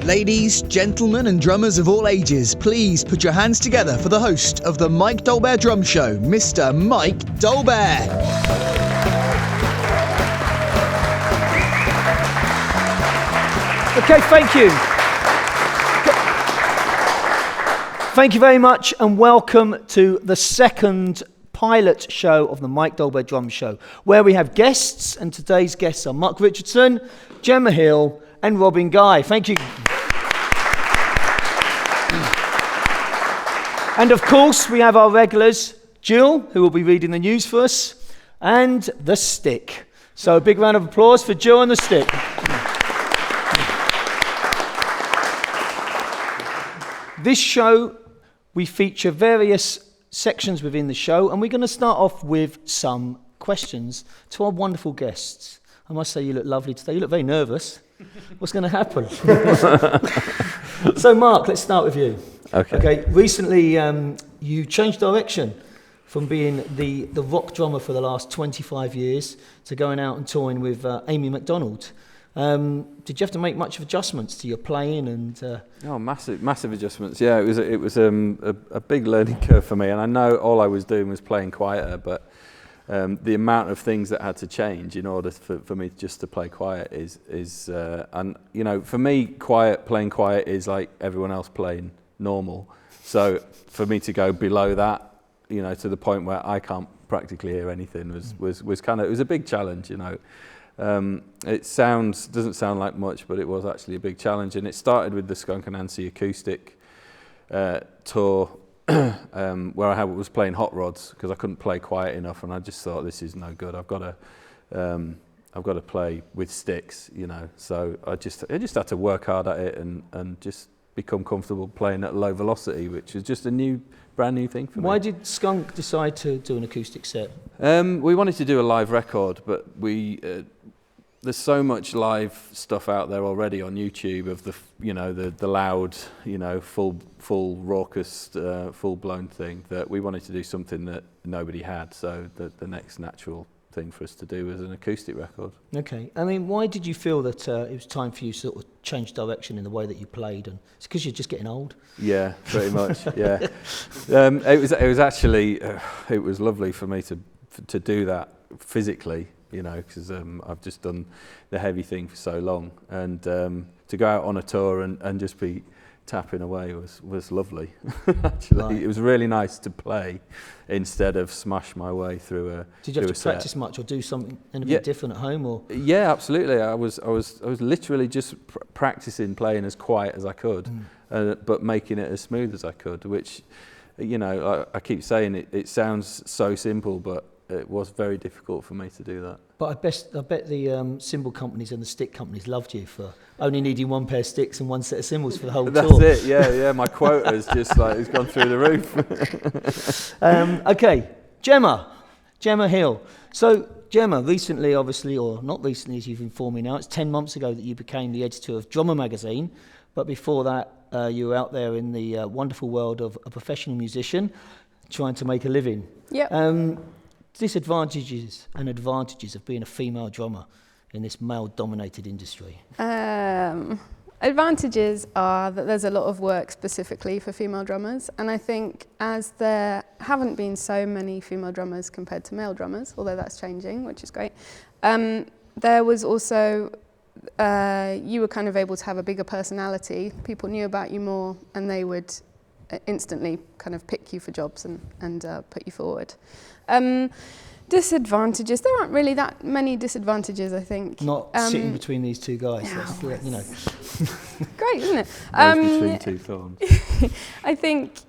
Ladies, gentlemen and drummers of all ages, please put your hands together for the host of the Mike Dolbear Drum Show, Mr. Mike Dolbear. Okay, thank you. Thank you very much and welcome to the second pilot show of the Mike Dolbear Drum Show, where we have guests, and today's guests are Mark Richardson, Gemma Hill and Robin Guy. Thank you. And of course, we have our regulars, Jill, who will be reading the news for us, and the Stick. So a big round of applause for Jill and the Stick. This show, we feature various sections within the show, and we're going to start off with some questions to our wonderful guests. I must say you look lovely today. You look very nervous. What's going to happen? So Mark, let's start with you. Okay. Recently, you changed direction from being the rock drummer for the last 25 years to going out and touring with Amy McDonald. Did you have to make much of adjustments to your playing and? Oh, massive adjustments. Yeah, it was a big learning curve for me, and I know all I was doing was playing quieter, but the amount of things that had to change in order for me just to play quiet is and you know, for me, playing quiet is like everyone else playing normal. So for me to go below that, you know, to the point where I can't practically hear anything was kind of, it was a big challenge, you know. It doesn't sound like much, but it was actually a big challenge, and it started with the Skunk Anansie acoustic tour where I was playing hot rods because I couldn't play quiet enough, and I just thought, this is no good. I've got to play with sticks, you know. So I just had to work hard at it and just become comfortable playing at low velocity, which was just a brand new thing for me. Why did Skunk decide to do an acoustic set? We wanted to do a live record, but there's so much live stuff out there already on YouTube of the loud, you know, full raucous, full blown thing, that we wanted to do something that nobody had. So the next natural thing for us to do was an acoustic record. Okay. I mean, why did you feel that it was time for you to sort of change direction in the way that you played? And it's because you're just getting old? Yeah, pretty much. Yeah. It was actually it was lovely for me to do that physically, you know, because I've just done the heavy thing for so long, and to go out on a tour and just be tapping away was lovely. Actually, right. It was really nice to play instead of smash my way through a. Did you have to practice much or do something a bit different at home, or? Yeah, absolutely. I was literally just practicing playing as quiet as I could, but making it as smooth as I could. Which, you know, I keep saying it sounds so simple, but it was very difficult for me to do that. But I bet the cymbal companies and the stick companies loved you for only needing one pair of sticks and one set of cymbals for the whole tour. That's it, yeah. My quota's just like, it's gone through the roof. Okay, Gemma Hill. So, Gemma, recently, obviously, or not recently as you've informed me now, it's 10 months ago that you became the editor of Drummer magazine. But before that, you were out there in the wonderful world of a professional musician trying to make a living. Yeah. Disadvantages and advantages of being a female drummer in this male-dominated industry? Advantages are that there's a lot of work specifically for female drummers, and I think as there haven't been so many female drummers compared to male drummers, although that's changing, which is great, there was also, you were kind of able to have a bigger personality. People knew about you more, and they would instantly kind of pick you for jobs and put you forward. Disadvantages, there aren't really that many disadvantages, I think. Not sitting between these two guys, you know. Great, isn't it? Between two thorns. I think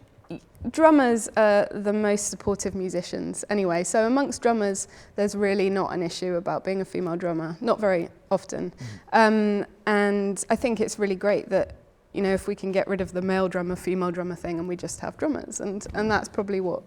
drummers are the most supportive musicians anyway, so amongst drummers there's really not an issue about being a female drummer, not very often. And I think it's really great that, you know, if we can get rid of the male drummer, female drummer thing and we just have drummers, and that's probably what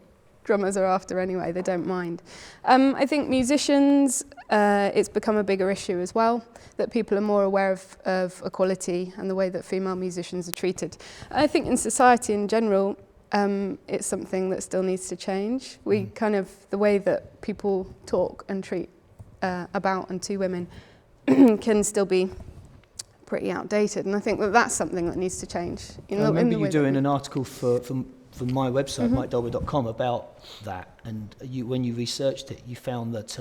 drummers are after anyway, they don't mind. I think musicians, it's become a bigger issue as well, that people are more aware of equality and the way that female musicians are treated. I think in society in general, it's something that still needs to change. We kind of, the way that people talk and treat about and to women can still be pretty outdated, and I think that that's something that needs to change. I remember you doing an article for my website, MikeDolbear.com, about that, and when you researched it, you found that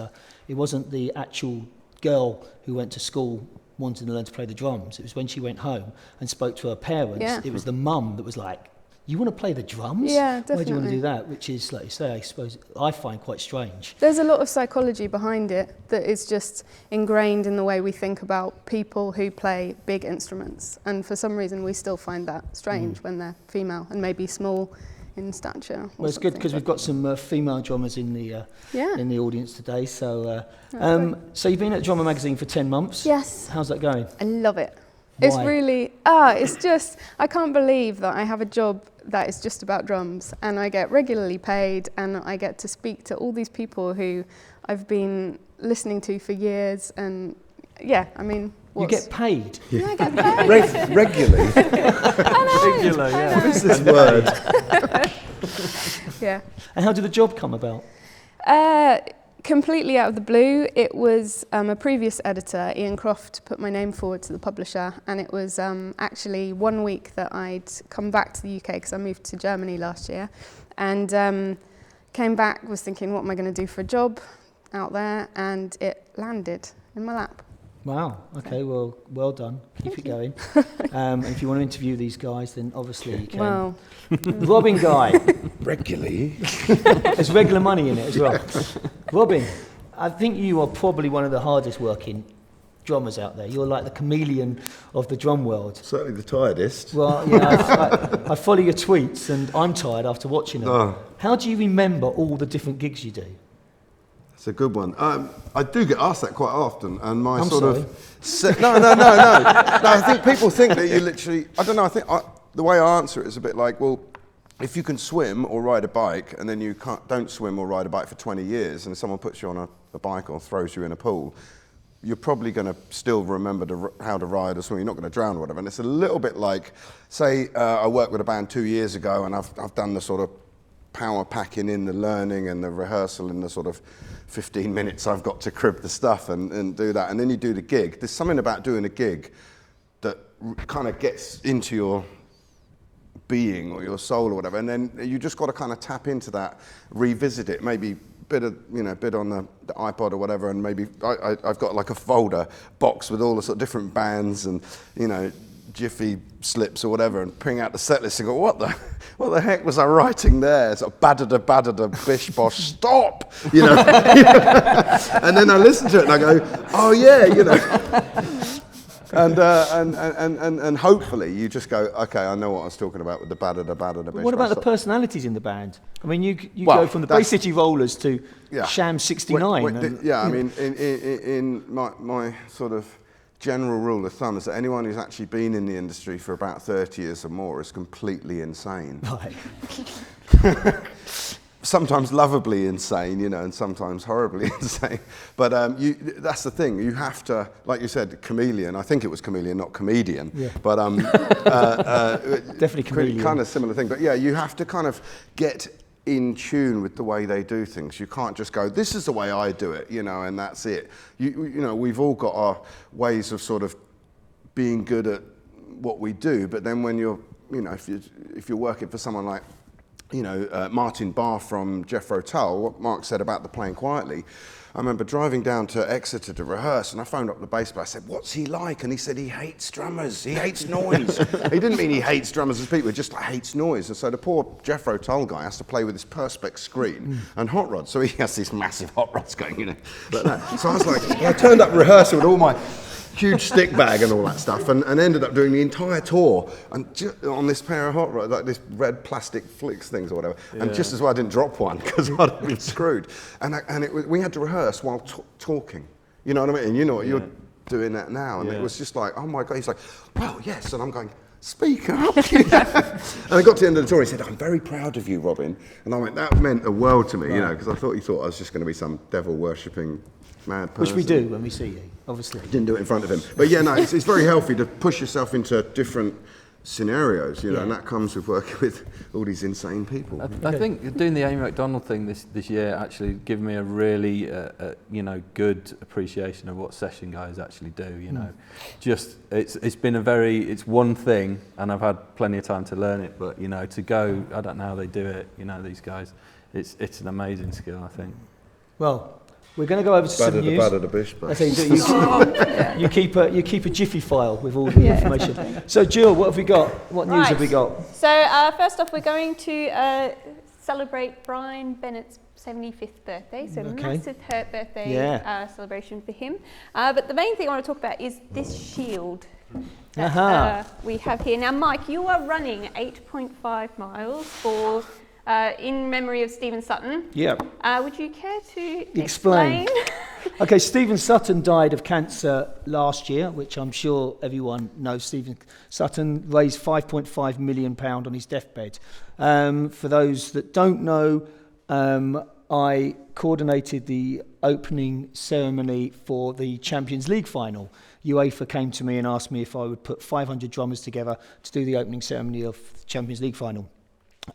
it wasn't the actual girl who went to school wanting to learn to play the drums. It was when she went home and spoke to her parents, it was the mum that was like, you want to play the drums? Yeah, definitely. Why do you want to do that? Which is, like you say, I suppose, I find quite strange. There's a lot of psychology behind it that is just ingrained in the way we think about people who play big instruments. And for some reason, we still find that strange when they're female and maybe small in stature. Well, it's good because we've got some female drummers in the audience today. So, so you've been at Drummer Magazine for 10 months. Yes. How's that going? I love it. Why? It's really, it's just, I can't believe that I have a job that is just about drums, and I get regularly paid, and I get to speak to all these people who I've been listening to for years, and yeah, I mean, you get paid? Yeah, I get paid. Regularly? Regular, yeah. What is this word? Yeah. And how did the job come about? Completely out of the blue. It was a previous editor, Ian Croft, put my name forward to the publisher, and it was actually 1 week that I'd come back to the UK because I moved to Germany last year, and came back, was thinking, what am I going to do for a job out there, and it landed in my lap. Wow, okay, well done. Keep it going. And if you want to interview these guys, then obviously you can. Well, Robin Guy. Regularly? There's regular money in it as well. Robin, I think you are probably one of the hardest working drummers out there. You're like the chameleon of the drum world. Certainly the tiredest. Well, yeah, I follow your tweets and I'm tired after watching them. Oh. How do you remember all the different gigs you do? It's a good one. I do get asked that quite often, and my I'm sort sorry. of no. I think people think that you literally. I don't know. I think the way I answer it is a bit like, well, if you can swim or ride a bike, and then you don't swim or ride a bike for 20 years, and someone puts you on a bike or throws you in a pool, you're probably going to still remember how to ride or swim. You're not going to drown or whatever. And it's a little bit like, say, I worked with a band 2 years ago, and I've done the sort of power packing in the learning and the rehearsal in the sort of 15 minutes I've got to crib the stuff and do that, and then you do the gig. There's something about doing a gig that kind of gets into your being or your soul or whatever, and then you just got to kind of tap into that, revisit it, maybe bit on the iPod or whatever, and maybe I've got like a folder box with all the sort of different bands and Jiffy slips or whatever, and ping out the set list and go, what the heck was I writing there? Sort of badada bish bosh, stop, and then I listen to it and I go, oh yeah, and hopefully you just go, okay, I know what I was talking about with the badada bish. What about the bosh. personalities in the band? I mean, you go from the Bay City Rollers to Sham 69. I mean, in my sort of general rule of thumb is that anyone who's actually been in the industry for about 30 years or more is completely insane. Right. Sometimes lovably insane, and sometimes horribly insane. But that's the thing. You have to, like you said, chameleon. I think it was chameleon, not comedian. Yeah. But definitely chameleon. Kind of similar thing. But yeah, you have to kind of get in tune with the way they do things. You can't just go, this is the way I do it, and that's it. We've all got our ways of sort of being good at what we do, but then when you're, if you're working for someone like, Martin Barr from Jethro Tull, what Mark said about the playing quietly, I remember driving down to Exeter to rehearse, and I phoned up the bass player. I said, what's he like? And he said, he hates drummers, he hates noise. He didn't mean he hates drummers as people, he just hates noise. And so the poor Jethro Tull guy has to play with this Perspex screen and hot rods. So he has these massive hot rods going, like that. So I was like, I turned up rehearsal with all my huge stick bag and all that stuff, and ended up doing the entire tour and on this pair of hot rods, like this red plastic flicks things or whatever. Yeah. And just as well I didn't drop one because I'd have been screwed. We had to rehearse while talking. You know what I mean? You're doing that now, and it was just like, oh my God. He's like, well, yes, and I'm going, speak up. And I got to the end of the tour. He said, I'm very proud of you, Robin. And I went, that meant the world to me, because I thought he thought I was just going to be some devil worshipping mad person. Which we do when we see you, obviously. Didn't do it in front of him. But yeah, no, it's very healthy to push yourself into different scenarios, you know, and that comes with working with all these insane people. I think doing the Amy McDonald thing this year actually gave me a really good appreciation of what session guys actually do. You know, just it's been it's one thing, and I've had plenty of time to learn it. But you know, to go, I don't know how they do it. You know, these guys, it's an amazing skill, I think. Well, we're going to go over to some news. Bad of the bish, but I think you keep a jiffy file with all the information. So, Jill, what have we got? What news have we got? So, first off, we're going to celebrate Brian Bennett's 75th birthday. So, massive birthday celebration for him. But the main thing I want to talk about is this shield that we have here. Now, Mike, you are running 8.5 miles for... in memory of Stephen Sutton. Yeah. Would you care to explain? Okay, Stephen Sutton died of cancer last year, which I'm sure everyone knows. Stephen Sutton raised £5.5 million on his deathbed. For those that don't know, I coordinated the opening ceremony for the Champions League final. UEFA came to me and asked me if I would put 500 drummers together to do the opening ceremony of the Champions League final.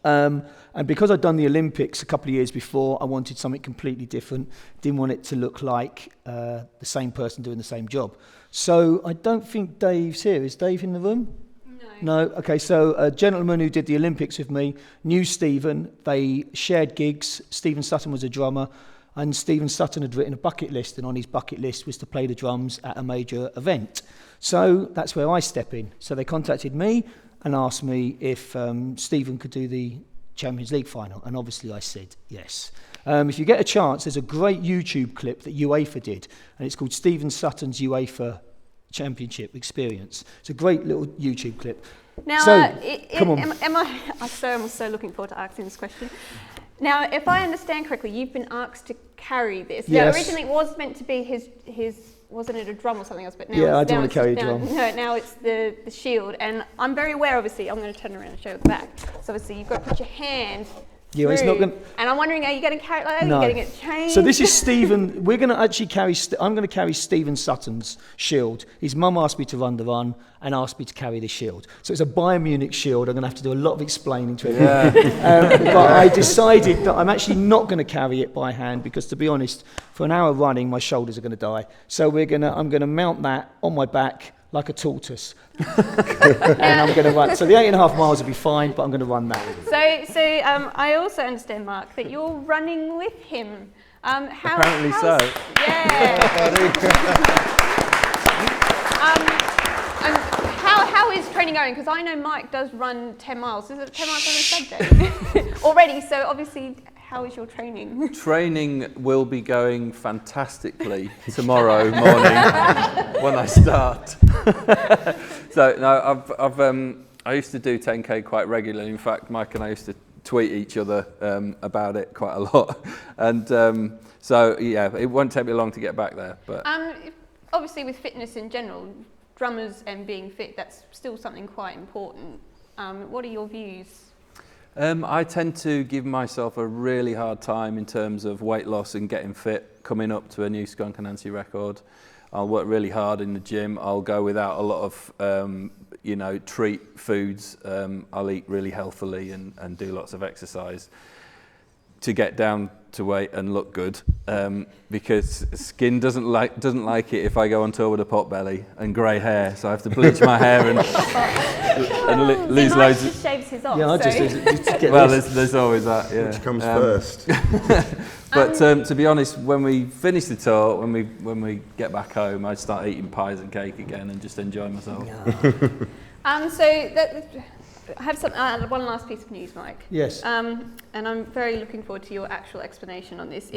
And because I'd done the Olympics a couple of years before, I wanted something completely different. Didn't want it to look like the same person doing the same job. So I don't think Dave's here. Is Dave in the room? No. Okay, so a gentleman who did the Olympics with me knew Stephen. They shared gigs. Stephen Sutton was a drummer, and Stephen Sutton had written a bucket list, and on his bucket list was to play the drums at a major event. So that's where I step in. So they contacted me and asked me if Stephen could do the Champions League final, and obviously I said yes. If you get a chance, there's a great YouTube clip that UEFA did, and it's called Stephen Sutton's UEFA Championship Experience. It's a great little YouTube clip. Now, so, come on. I'm so looking forward to asking this question. Now, if I understand correctly, you've been asked to carry this. Now, Yes. originally it was meant to be his wasn't it a drum or something else? But now Yeah, I it's, don't now want to carry a it's drum. No, now it's the shield. And I'm very aware, obviously, I'm going to turn around and show you the back. So obviously you've got to put your hand Yeah, it's not going. And I'm wondering, are you going to carry it like that? No. Are you getting it changed? So this is Stephen. We're going to actually carry. I'm going to carry Stephen Sutton's shield. His mum asked me to run the run and asked me to carry the shield. So it's a Bayern Munich shield. I'm going to have to do a lot of explaining to it. But I decided that I'm actually not going to carry it by hand because, to be honest, for an hour running, my shoulders are going to die. So I'm going to mount that on my back like a tortoise. And I'm going to run. So the 8.5 miles will be fine, but I'm going to run that. So I also understand, Mark, that you're running with him. Apparently so. Yeah. And how is training going? Because I know Mike does run 10 miles. Is it 10 miles on a Saturday already? So obviously, how is your training? Training will be going fantastically tomorrow morning when I start. So no, I used to do 10k quite regularly. In fact, Mike and I used to tweet each other about it quite a lot. And so yeah, it won't take me long to get back there. But obviously, with fitness in general, drummers and being fit, that's still something quite important. What are your views? I tend to give myself a really hard time in terms of weight loss and getting fit, coming up to a new Skunk Anansi record. I'll work really hard in the gym. I'll go without a lot of, treat foods. I'll eat really healthily and do lots of exercise to get down to weight and look good. Because skin doesn't like it if I go on tour with a pot belly and grey hair. So I have to bleach my hair and lose Mike loads. just shaves his off. Yeah, I so. just get Well, this. there's always that. Yeah. Which comes first? But to be honest, when we finish the tour, when we get back home, I start eating pies and cake again and just enjoy myself. I have one last piece of news, Mike. Yes. And I'm very looking forward to your actual explanation on this.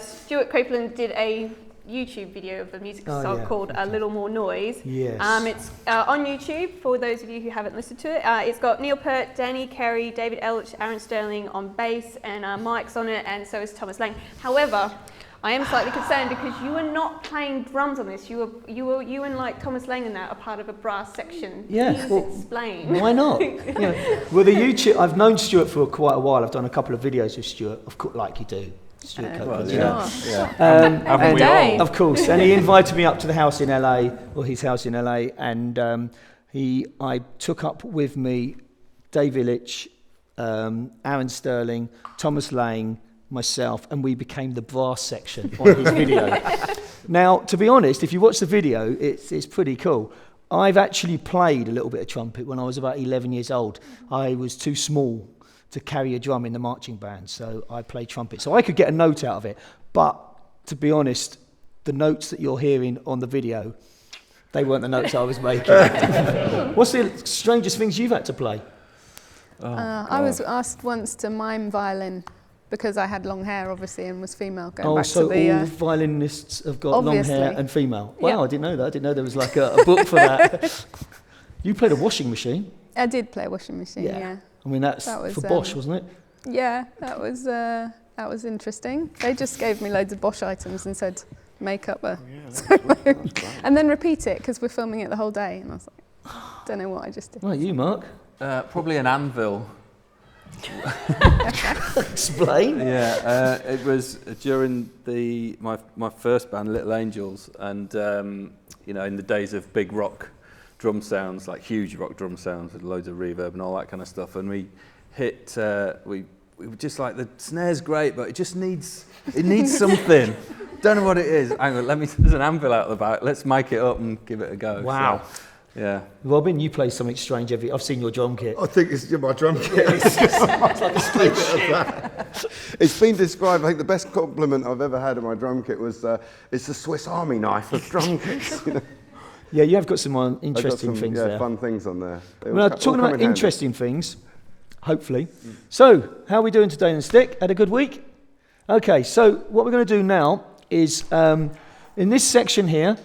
Stuart Copeland did a YouTube video of a music song called A Little More Noise. Yes. It's on YouTube for those of you who haven't listened to it. It's got Neil Peart, Danny Carey, David Elch, Aaron Sterling on bass, and Mike's on it, and so is Thomas Lang. However, I am slightly concerned because you are not playing drums on this. You and like Thomas Lang and that are part of a brass section. Yeah, Please explain. Why not? Well, the YouTube. I've known Stuart for quite a while. I've done a couple of videos with Stuart, like you do. Stuart Copeland, Haven't we all? Of course, and he invited me up to the house in LA, or his house in LA, and I took up with me Dave Illich, Aaron Sterling, Thomas Lang, myself, and we became the brass section on his video. Now, to be honest, if you watch the video, it's pretty cool. I've actually played a little bit of trumpet when I was about 11 years old. I was too small to carry a drum in the marching band, so I played trumpet. So I could get a note out of it, but to be honest, the notes that you're hearing on the video, they weren't the notes I was making. What's the strangest things you've had to play? I was asked once to mime violin because I had long hair, obviously, and was female. Going back so to the, all violinists have got obviously. long hair and female. Wow, Yeah. I didn't know that. I didn't know there was like a book for that. You played a washing machine. I did play a washing machine. Yeah. I mean, that was for Bosch, wasn't it? Yeah, that was interesting. They just gave me loads of Bosch items and said, make up a solo. And then repeat it because we're filming it the whole day. And I was like, don't know what I just did. Right, you, Mark. Probably an anvil. Explain. Yeah, it was during my first band, Little Angels, and you know, in the days of big rock drum sounds, like huge rock drum sounds with loads of reverb and all that kind of stuff, and we hit we were just like, the snare's great, but it needs something. Don't know what it is. Hang on, there's an anvil out the back. Let's mic it up and give it a go. Wow. So, yeah. Robin, you play something strange I've seen your drum kit. I think it's my drum kit. It's like a split of that. It's been described, I think the best compliment I've ever had of my drum kit was, it's the Swiss Army knife of drum kits. You know? Yeah, you have got some interesting I've got some, things yeah, there. fun things on there. Well, talking about interesting things, hopefully. So, how are we doing today in the stick? Had a good week? Okay, so what we're going to do now is, in this section here,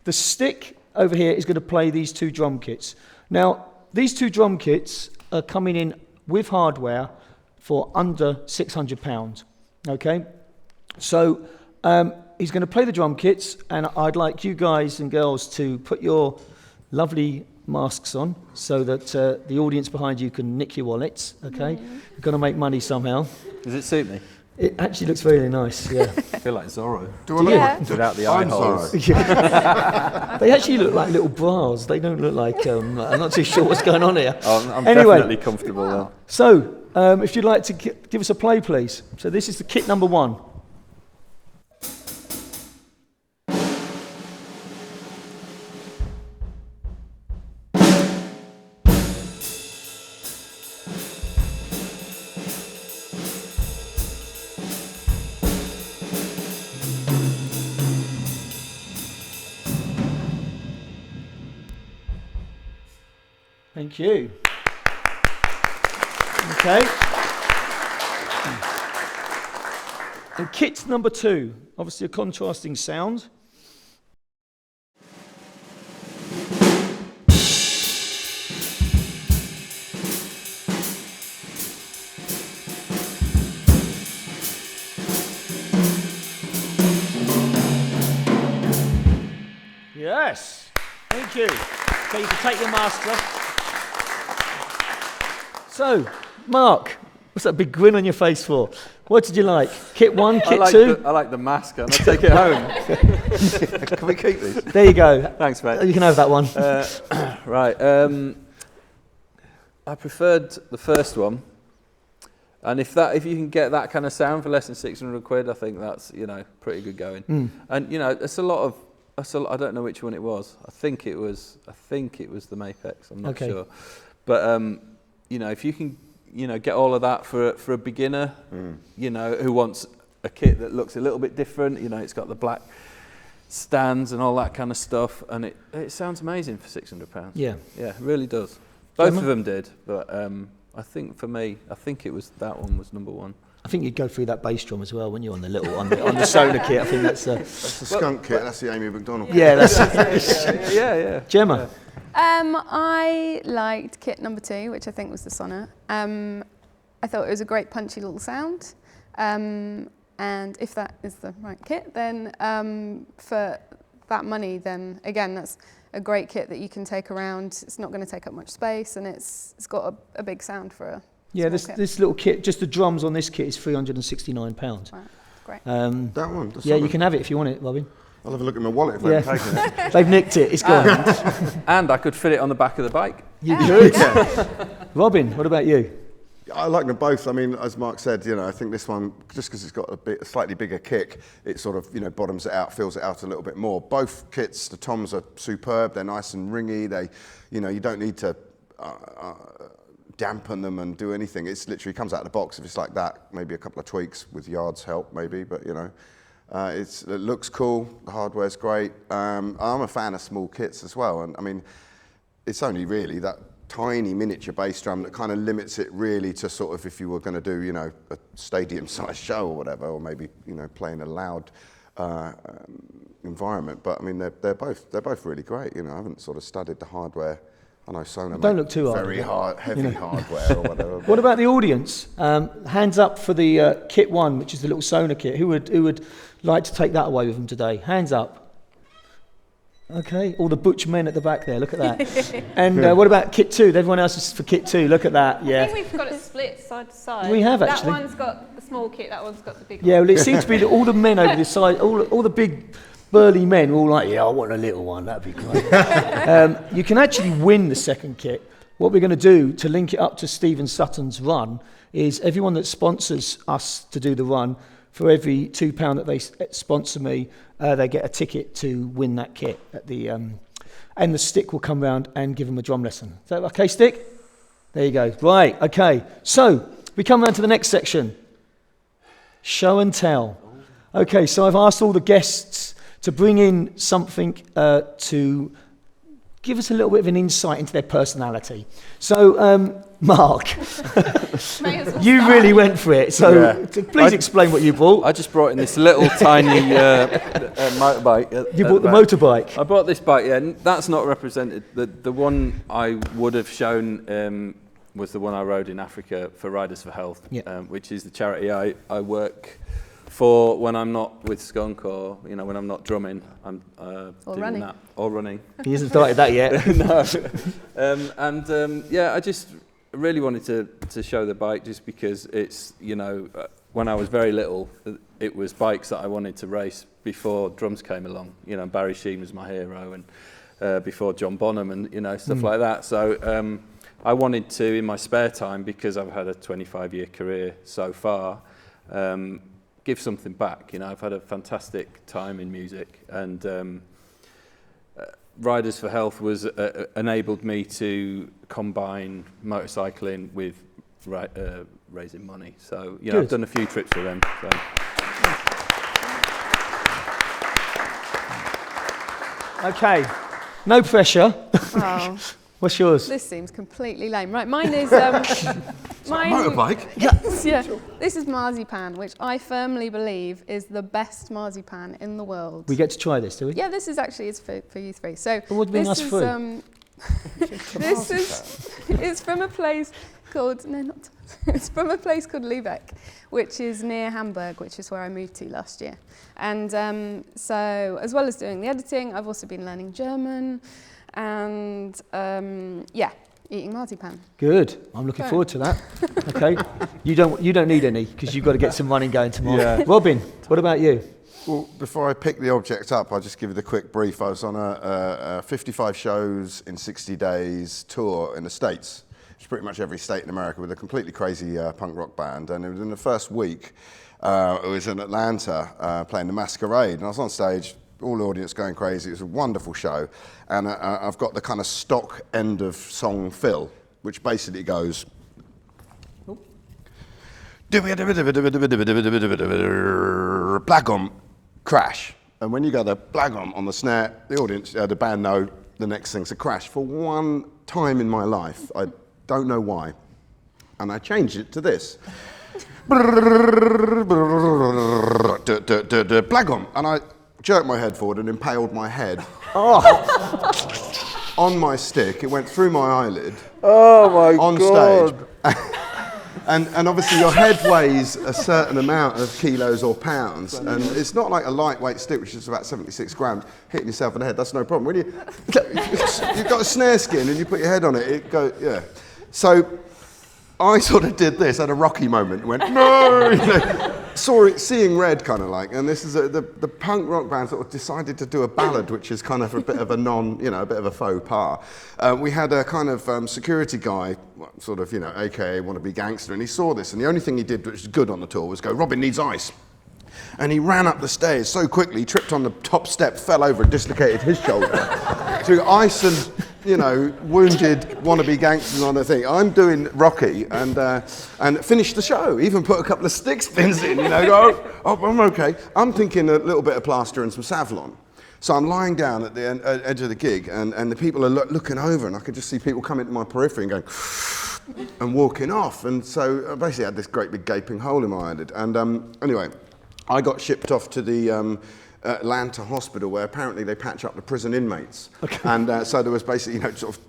the stick over here is going to play these two drum kits. Now, these two drum kits are coming in with hardware for under £600. Okay? So, he's going to play the drum kits, and I'd like you guys and girls to put your lovely masks on so that the audience behind you can nick your wallets. Okay? You're going to make money somehow. Does it suit me? It actually looks really nice, yeah. I feel like Zorro. Yeah. Without the eye holes. They actually look like little bras. They don't look like, I'm not too sure what's going on here. Oh, I'm Anyway. definitely comfortable then. So, if you'd like to give us a play, please. So this is the kit number 1. Thank you. Okay. And kit number 2, obviously a contrasting sound. Yes. Thank you. Okay, you can take your mask off. So, Mark, what's that big grin on your face for? What did you like? Kit 1, kit 2? I like the mask, and I'll take it home. Can we keep these? There you go. Thanks, mate. You can have that one. Right. I preferred the first one, and if you can get that kind of sound for less than £600, I think that's, you know, pretty good going. And you know, it's a lot of. I don't know which one it was. I think it was the Mapex. I'm not sure, but you know, if you can, you know, get all of that for a beginner, you know, who wants a kit that looks a little bit different, you know, it's got the black stands and all that kind of stuff, and it sounds amazing for £600. Yeah, it really does. Both of them did, but I think for me, that one was number 1. I think you'd go through that bass drum as well when you're on the little on the solar kit. I think that's the skunk kit. That's the Amy McDonald. Yeah, that's yeah. Gemma. I liked kit number 2, which I think was the Sonnet. I thought it was a great punchy little sound. And if that is the right kit, then for that money, then again, that's a great kit that you can take around. It's not going to take up much space, and it's got a big sound for a this little kit, just the drums on this kit is £369. Wow, great. That one? Yeah, you can have it if you want it, Robin. I'll have a look at my wallet if they've taken it. They've nicked it. It's gone. And I could fit it on the back of the bike. You could. Robin, what about you? I like them both. I mean, as Mark said, I think this one, just because it's got a slightly bigger kick, it sort of, bottoms it out, fills it out a little bit more. Both kits, the toms are superb. They're nice and ringy. They, you don't need to dampen them and do anything. It's literally comes out of the box. If it's like that, maybe a couple of tweaks with yards help, maybe. But it looks cool. The hardware's great. I'm a fan of small kits as well. And I mean, it's only really that tiny miniature bass drum that kind of limits it really to sort of if you were going to do a stadium-sized show or whatever, or maybe playing a loud environment. But I mean they're both really great. I haven't sort of studied the hardware. I know Sonar Don't look too hard. Very heavy hardware or whatever. What about the audience? Hands up for the kit 1, which is the little Sonar kit. Who would like to take that away with them today? Hands up. Okay, all the butch men at the back there, look at that. And what about kit 2? Everyone else is for kit 2, look at that, yeah. I think we've got it split side to side. We have, actually. That one's got the small kit, that one's got the big one. Yeah, well, it seems to be that all the men over the side, all the big burly men were all like, yeah, I want a little one, that'd be great. You can actually win the second kit. What we're going to do to link it up to Stephen Sutton's run is everyone that sponsors us to do the run, for every £2 that they sponsor me, they get a ticket to win that kit at the, and the Stick will come round and give them a drum lesson. Is that okay, Stick? There you go. Right, okay. So we come round to the next section. Show and tell. Okay, so I've asked all the guests to bring in something to give us a little bit of an insight into their personality. So, Mark, you really went for it. So please explain what you brought. I just brought in this little tiny motorbike. You bought the motorbike? I bought this bike, yeah. And that's not represented. The one I would have shown was the one I rode in Africa for Riders for Health, which is the charity I work for when I'm not with Skunk or when I'm not drumming. I'm doing running. that or running. He hasn't started that yet. No. I just really wanted to show the bike just because it's when I was very little, it was bikes that I wanted to race before drums came along. Barry Sheen was my hero, and before John Bonham and stuff like that. So I wanted to, in my spare time, because I've had a 25-year career so far, give something back. I've had a fantastic time in music, and Riders for Health was enabled me to combine motorcycling with raising money. So I've done a few trips with them. So. Okay, no pressure. Oh. What's yours? This seems completely lame. Right, mine is... Motorbike? Yes, yeah. This is marzipan, which I firmly believe is the best marzipan in the world. We get to try this, do we? Yeah, this is actually for you three. So what do you mean that's free? It's from a place called it's from a place called Lübeck, which is near Hamburg, which is where I moved to last year. And so, as well as doing the editing, I've also been learning German. And eating marzipan. Good. I'm looking forward to that. Okay. You don't need any because you've got to get some running going tomorrow. Yeah. Robin, what about you? Well, before I pick the object up, I'll just give you the quick brief. I was on a 55 shows in 60 days tour in the States. It's pretty much every state in America with a completely crazy punk rock band. And within the first week, it was in Atlanta playing the Masquerade. And I was on stage, all the audience going crazy. It was a wonderful show. And I've got the kind of stock end of song fill, which basically goes... Blagum, crash. And when you go the blagum on the snare, the audience, the band know the next thing's a crash. For one time in my life, I don't know why, and I changed it to this. Blagum, and I jerked my head forward and impaled my head on my stick. It went through my eyelid. Oh my God. On stage. And obviously your head weighs a certain amount of kilos or pounds, and it's not like a lightweight stick, which is about 76 grams, hitting yourself in the head, that's no problem. When you've got a snare skin and you put your head on it, it goes, yeah. So I sort of did this, had a Rocky moment, went, no! seeing red kind of like, and this is the punk rock band sort of decided to do a ballad, which is kind of a bit of a a bit of a faux pas. We had a kind of security guy, sort of, AKA wannabe gangster, and he saw this, and the only thing he did, which was good on the tour, was go, "Robin needs ice." And he ran up the stairs so quickly, tripped on the top step, fell over and dislocated his shoulder. Through ice and, wounded wannabe gangsters on the thing. I'm doing Rocky and finished the show. Even put a couple of stick spins in, go, oh, I'm okay. I'm thinking a little bit of plaster and some Savlon. So I'm lying down at the edge of the gig, and the people are looking over, and I could just see people coming to my periphery and going, and walking off. And so I basically had this great big gaping hole in my eyelid. And anyway, I got shipped off to the Atlanta hospital, where apparently they patch up the prison inmates. Okay. And so there was basically, sort of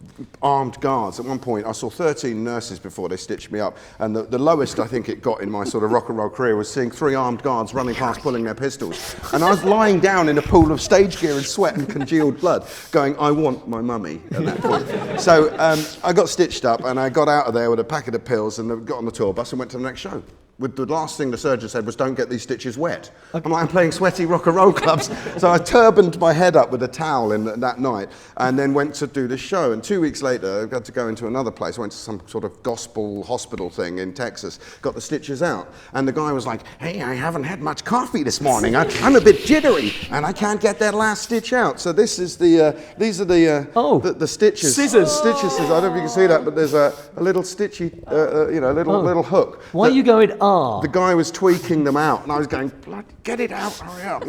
armed guards. At one point, I saw 13 nurses before they stitched me up. And the lowest I think it got in my sort of rock and roll career was seeing 3 armed guards running past pulling their pistols. And I was lying down in a pool of stage gear and sweat and congealed blood, going, I want my mummy at that point. So I got stitched up, and I got out of there with a packet of pills, and got on the tour bus and went to the next show. With the last thing the surgeon said was, don't get these stitches wet. Okay. I'm playing sweaty rock and roll clubs. So I turbaned my head up with a towel that night, and then went to do this show. And 2 weeks later, I had to go into another place. I went to some sort of gospel hospital thing in Texas, got the stitches out. And the guy was like, hey, I haven't had much coffee this morning. I'm a bit jittery, and I can't get that last stitch out. So this is these are the stitches. Scissors. Stitches. I don't know if you can see that, but there's a little stitchy, little hook. Why are you going, The guy was tweaking them out, and I was going, bloody, get it out, hurry up,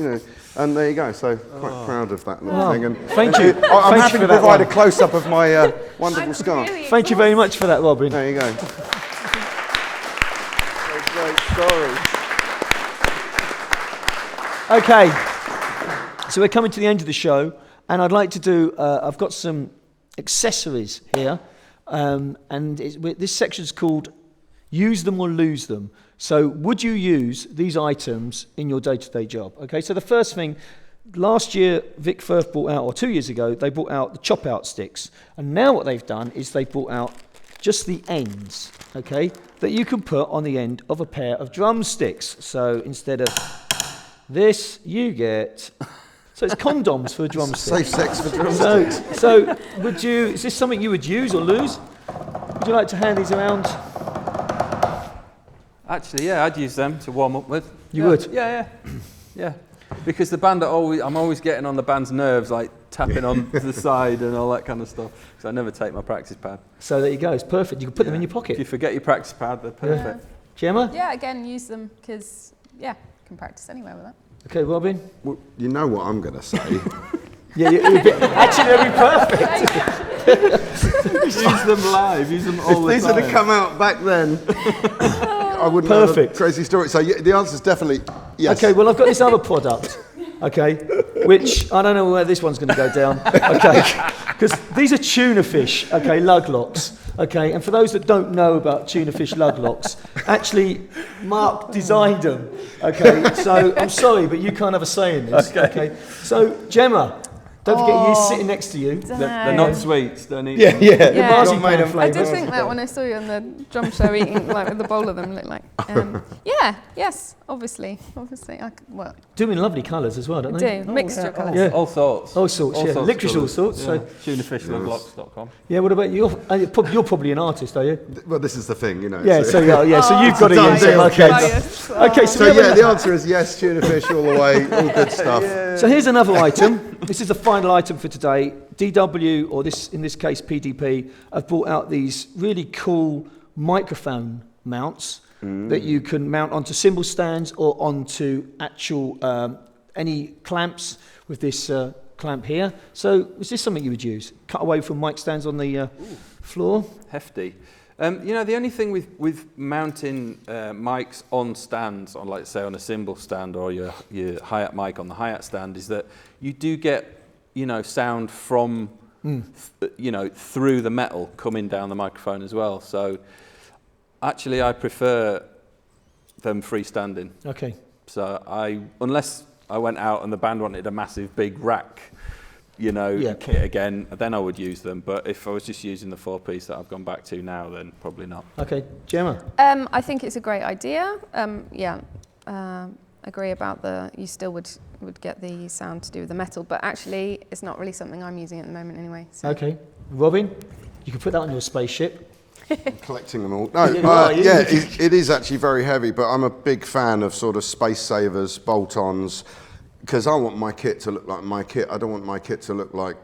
And there you go. So quite proud of that little thing. And thank you. I'm happy to provide a close-up of my wonderful scar. Really Thank you very much for that, Robin. There you go. Great story. Okay, so we're coming to the end of the show, and I'd like to do. I've got some accessories here, and this section's called "Use Them or Lose Them." So would you use these items in your day-to-day job? Okay, so the first thing, last year Vic Firth brought out, or 2 years ago, they brought out the chop-out sticks. And now what they've done is they brought out just the ends, okay, that you can put on the end of a pair of drumsticks. So instead of this, you get... So it's condoms for a drumstick. Safe sex for drumsticks. So is this something you would use or lose? Would you like to hand these around? Actually, yeah, I'd use them to warm up with. You would? Yeah. Because the band I'm always getting on the band's nerves, like tapping on the side and all that kind of stuff. Because I never take my practice pad. So there you go. It's perfect. You can put them in your pocket. If you forget your practice pad, they're perfect. Yeah. Gemma? Yeah, again, use them because, you can practice anywhere with that. Okay, Robin? Well, you know what I'm going to say. Actually, they'll be perfect. Use them live. Use them all the time. If these had come out back then, I wouldn't have a crazy story. So the answer is definitely yes. Okay, well, I've got this other product, okay, which I don't know where this one's going to go down, okay, because these are tuna fish, okay, lug locks, okay, and for those that don't know about tuna fish lug locks, actually, Mark designed them, okay, so I'm sorry, but you can't have a say in this, okay. So, Gemma, don't forget he's sitting next to you. They're not sweets, don't eat them. Yeah. The marzipan flavour. I did think that when I saw you on the drum show eating with a bowl of them, looked like. Yes, obviously. Do in lovely colours as well, don't they? Do, mixture colours. Yeah. All sorts. All sorts, yeah. Licorice all sorts. Yeah. So. Tunafishlugblocks.com. Yeah, what about you? You're probably an artist, are you? Well, this is the thing, Yeah, so you've got to use it. Okay, so the answer is yes, tuna fish all the way, all good stuff. Yeah. So here's another item. This is the final item for today. DW, or in this case PDP, have brought out these really cool microphone mounts that you can mount onto cymbal stands or onto actual any clamps with this clamp here. So is this something you would use? Cut away from mic stands on the floor? Hefty. The only thing with mounting mics on stands, on like say on a cymbal stand or your hi-hat mic on the hi-hat stand, is that you do get sound from through the metal coming down the microphone as well. So actually, I prefer them freestanding. Okay. So unless I went out and the band wanted a massive big rack, kit again, then I would use them. But if I was just using the 4-piece that I've gone back to now, then probably not. Okay, Gemma? I think it's a great idea. agree about you still would get the sound to do with the metal, but actually it's not really something I'm using at the moment anyway. So. Okay. Robin, you can put that on your spaceship. I'm collecting them all. No, it is actually very heavy, but I'm a big fan of sort of space savers, bolt-ons, because I want my kit to look like my kit. I don't want my kit to look like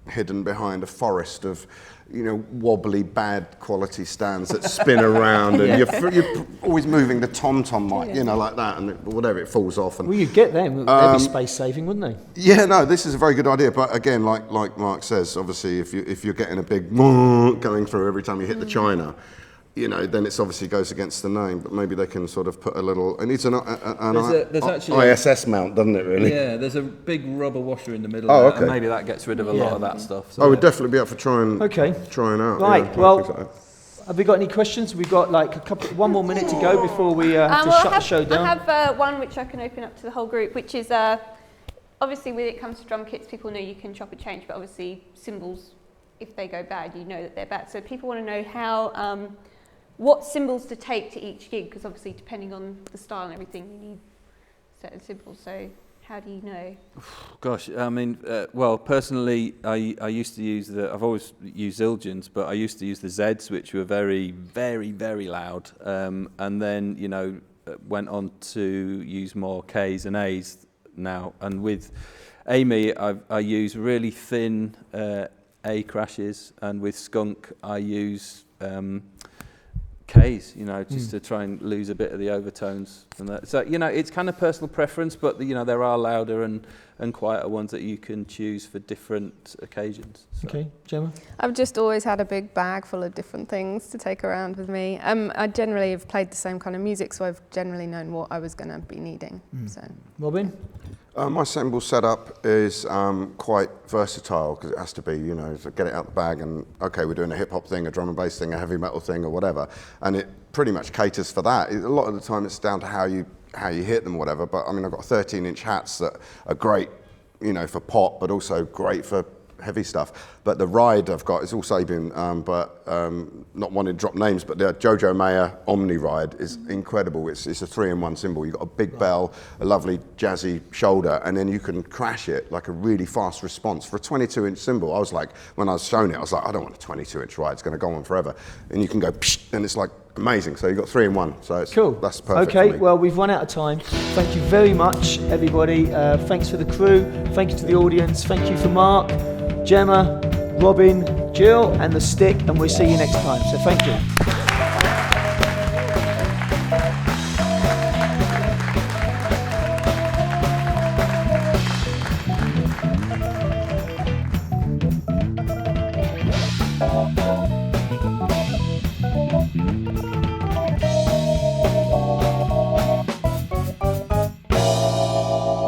hidden behind a forest of, wobbly, bad quality stands that spin around, and you're always moving the tom-tom mic, like that, and whatever, it falls off. And, well, you'd get them. They'd be space saving, wouldn't they? Yeah, no, this is a very good idea. But again, like Mark says, obviously, if you're getting a big going through every time you hit the china, then it's obviously goes against the name. But maybe they can sort of put a little. It needs an actually ISS mount, doesn't it? Really? Yeah, there's a big rubber washer in the middle. Oh, of okay. And maybe that gets rid of a lot of that stuff. So I would definitely be up for trying out. Right. Well, have we got any questions? We've got like one more minute to go before we shut the show down. I have one which I can open up to the whole group, which is obviously when it comes to drum kits, people know you can chop and change, but obviously cymbals, if they go bad, you know that they're bad. So people want to know how. What cymbals to take to each gig, because obviously depending on the style and everything, you need certain cymbals. So how do you know? Gosh, I mean, well, personally, I used to use I've always used Zildjians, but I used to use the Zeds, which were very, very, very loud. And then, went on to use more Ks and As now. And with Amy, I use really thin A crashes, and with Skunk, I use Ks, just to try and lose a bit of the overtones from that. So, it's kind of personal preference, but, there are louder and quieter ones that you can choose for different occasions. So. Okay, Gemma? I've just always had a big bag full of different things to take around with me. I generally have played the same kind of music, so I've generally known what I was going to be needing. So. Robin? My cymbal setup is quite versatile, because it has to be, so get it out the bag and, okay, we're doing a hip-hop thing, a drum and bass thing, a heavy metal thing, or whatever, and it pretty much caters for that. A lot of the time it's down to how you hit them or whatever, but I mean, I've got 13-inch hats that are great, for pop, but also great for heavy stuff. But the ride I've got is all Sabian, but not wanting to drop names, but the Jojo Mayer Omni ride is incredible. It's a 3-in-1 cymbal. You've got a big bell, a lovely jazzy shoulder, and then you can crash it like a really fast response. For a 22-inch cymbal, I was like, when I was shown it, I was like, I don't want a 22-inch ride. It's going to go on forever. And you can go, psh, and it's like amazing. So you've got 3-in-1. So it's cool. That's perfect. Okay, for me. well, we've run out of time. Thank you very much, everybody. Thanks for the crew. Thank you to the audience. Thank you for Mark, Gemma, Robin, Jill, and the stick. And we'll see you next time. So thank you.